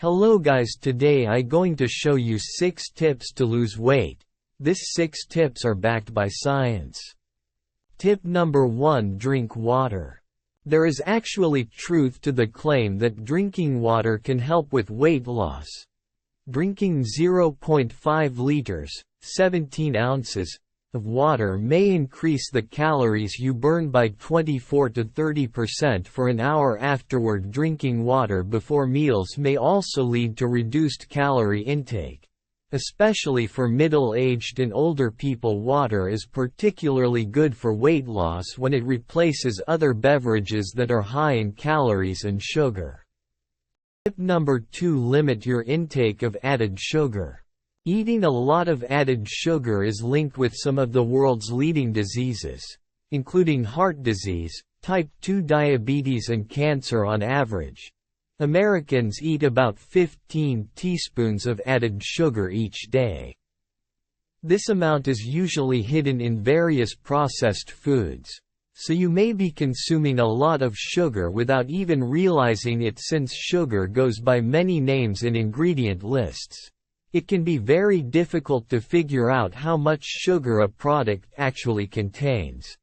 Hello guys, today I going to show you 6 tips to lose weight. These 6 tips are backed by science. Tip number 1: drink water. There is actually truth to the claim that drinking water can help with weight loss. Drinking 0.5 liters, 17 ounces, of water may increase the calories you burn by 24 to 30% for an hour afterward. Drinking water before meals may also lead to reduced calorie intake. Especially for middle-aged and older people, water is particularly good for weight loss when it replaces other beverages that are high in calories and sugar. Tip number 2: limit your intake of added sugar. Eating a lot of added sugar is linked with some of the world's leading diseases, including heart disease, type 2 diabetes and cancer. On average, Americans eat about 15 teaspoons of added sugar each day. This amount is usually hidden in various processed foods, so you may be consuming a lot of sugar without even realizing it. Since sugar goes by many names in ingredient lists, it can be very difficult to figure out how much sugar a product actually contains.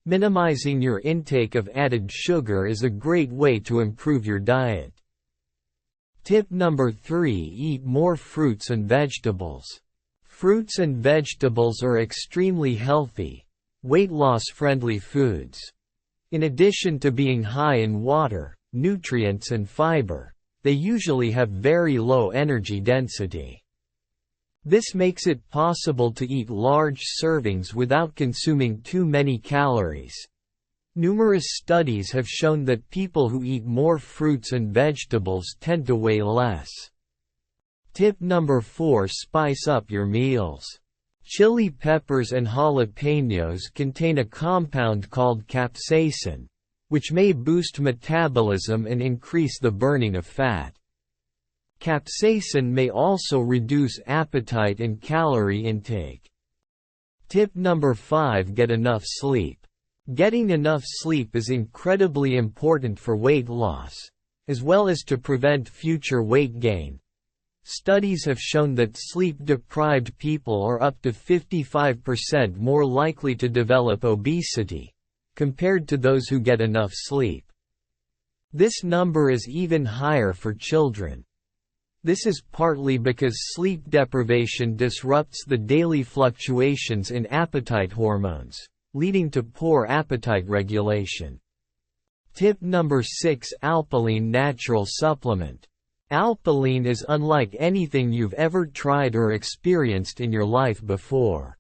Minimizing your intake of added sugar is a great way to improve your diet. Tip number 3: eat more fruits and vegetables. Fruits and vegetables are extremely healthy, weight loss-friendly foods. In addition to being high in water, nutrients and fiber, they usually have very low energy density. This makes it possible to eat large servings without consuming too many calories. Numerous studies have shown that people who eat more fruits and vegetables tend to weigh less. Tip number 4: spice up your meals. Chili peppers and jalapenos contain a compound called capsaicin, which may boost metabolism and increase the burning of fat. Capsaicin may also reduce appetite and calorie intake. Tip number 5: get enough sleep. Getting enough sleep is incredibly important for weight loss, as well as to prevent future weight gain. Studies have shown that sleep-deprived people are up to 55% more likely to develop obesity, compared to those who get enough sleep. This number is even higher for children. This is partly because sleep deprivation disrupts the daily fluctuations in appetite hormones, leading to poor appetite regulation. Tip number 6: Alpilean natural supplement. Alpilean is unlike anything you've ever tried or experienced in your life before.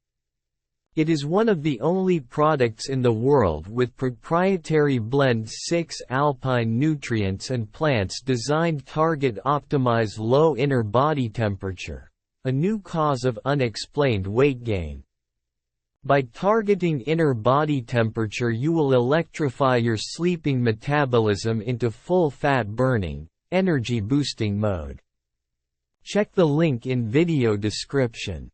It is one of the only products in the world with proprietary blend 6 alpine nutrients and plants designed target optimize low inner body temperature, a new cause of unexplained weight gain. By targeting inner body temperature, you will electrify your sleeping metabolism into full fat burning, energy boosting mode. Check the link in video description.